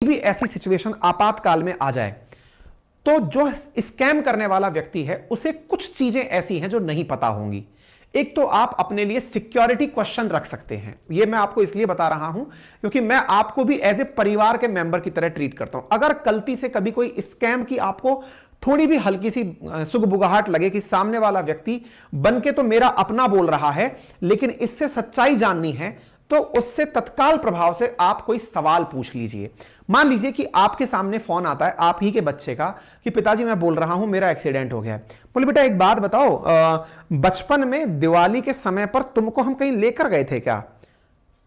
भी ऐसी सिचुएशन आपातकाल में आ जाए तो जो स्कैम करने वाला व्यक्ति है उसे कुछ चीजें ऐसी हैं जो नहीं पता होंगी। एक तो आप अपने लिए सिक्योरिटी क्वेश्चन रख सकते हैं। यह मैं आपको इसलिए बता रहा हूं क्योंकि मैं आपको भी एज ए परिवार के मेंबर की तरह ट्रीट करता हूं। अगर गलती से कभी कोई स्कैम की आपको थोड़ी भी हल्की सी सुगबुगाहट लगे कि सामने वाला व्यक्ति बनके तो मेरा अपना बोल रहा है लेकिन इससे सच्चाई जाननी है, तो उससे तत्काल प्रभाव से आप कोई सवाल पूछ लीजिए। मान लीजिए कि आपके सामने फोन आता है आप ही के बच्चे का कि पिताजी मैं बोल रहा हूं मेरा एक्सीडेंट हो गया है। बोले बेटा एक बात बताओ, बचपन में दिवाली के समय पर तुमको हम कहीं लेकर गए थे क्या?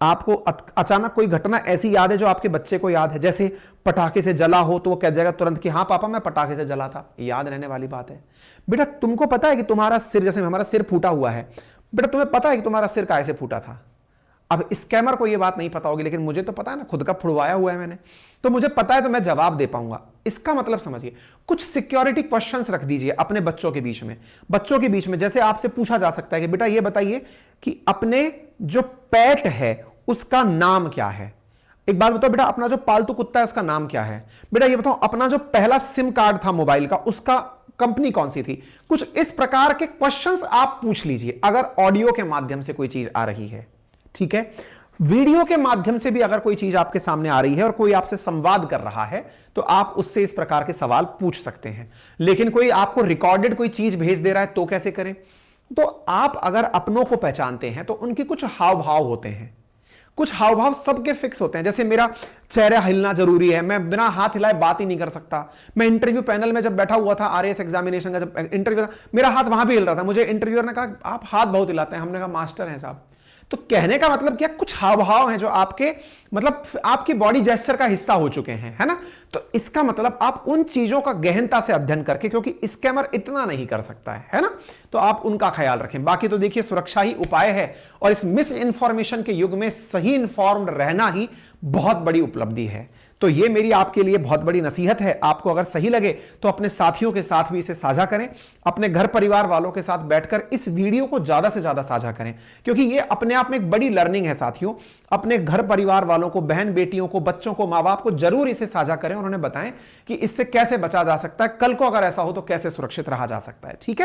आपको अचानक कोई घटना ऐसी याद है जो आपके बच्चे को याद है? जैसे पटाखे से जला हो तो वो कह जाएगा तुरंत कि हाँ पापा मैं पटाखे से जला था। याद रहने वाली बात है। बेटा तुमको पता है कि तुम्हारा सिर, जैसे हमारा सिर फूटा हुआ है, बेटा तुम्हें पता है कि तुम्हारा सिर कैसे फूटा था? अब स्कैमर को यह बात नहीं पता होगी लेकिन मुझे तो पता है ना, खुद का फुड़वाया हुआ है मैंने, तो मुझे पता है तो मैं जवाब दे पाऊंगा। इसका मतलब समझिए, कुछ सिक्योरिटी क्वेश्चंस रख दीजिए अपने बच्चों के बीच में। बच्चों के बीच में जैसे आपसे पूछा जा सकता है कि बेटा ये बताइए कि अपने जो पेट है उसका नाम क्या है? एक बात बताओ बेटा, अपना जो पालतू कुत्ता है उसका नाम क्या है? बेटा ये बताओ अपना जो पहला सिम कार्ड था मोबाइल का उसका कंपनी कौन सी थी? कुछ इस प्रकार के क्वेश्चंस आप पूछ लीजिए अगर ऑडियो के माध्यम से कोई चीज आ रही है। ठीक है, वीडियो के माध्यम से भी अगर कोई चीज आपके सामने आ रही है और कोई आपसे संवाद कर रहा है तो आप उससे इस प्रकार के सवाल पूछ सकते हैं। लेकिन कोई आपको रिकॉर्डेड कोई चीज भेज दे रहा है तो कैसे करें? तो आप अगर अपनों को पहचानते हैं तो उनके कुछ हाव भाव होते हैं। कुछ हाव भाव सबके फिक्स होते हैं। जैसे मेरा चेहरा हिलना जरूरी है, मैं बिना हाथ हिलाए बात ही नहीं कर सकता। मैं इंटरव्यू पैनल में जब बैठा हुआ था आरएएस एग्जामिनेशन का, जब इंटरव्यू था मेरा हाथ वहां भी हिल रहा था। मुझे इंटरव्यूअर ने कहा आप हाथ बहुत हिलाते हैं। हमने कहा मास्टर हैं साहब। तो कहने का मतलब क्या, कुछ हाव भाव हैं जो आपके मतलब आपकी बॉडी जेस्चर का हिस्सा हो चुके हैं, है ना? तो इसका मतलब आप उन चीजों का गहनता से अध्ययन करके, क्योंकि स्कैमर इतना नहीं कर सकता है ना, तो आप उनका ख्याल रखें। बाकी तो देखिए सुरक्षा ही उपाय है और इस मिस इंफॉर्मेशन के युग में सही इंफॉर्म्ड रहना ही बहुत बड़ी उपलब्धि है। तो ये मेरी आपके लिए बहुत बड़ी नसीहत है। आपको अगर सही लगे तो अपने साथियों के साथ भी इसे साझा करें, अपने घर परिवार वालों के साथ बैठकर इस वीडियो को ज्यादा से ज्यादा साझा करें, क्योंकि ये अपने आप में एक बड़ी लर्निंग है साथियों। अपने घर परिवार वालों को, बहन बेटियों को, बच्चों को, माँ बाप को जरूर इसे साझा करें और उन्हें बताएं कि इससे कैसे बचा जा सकता है, कल को अगर ऐसा हो तो कैसे सुरक्षित रहा जा सकता है। ठीक है।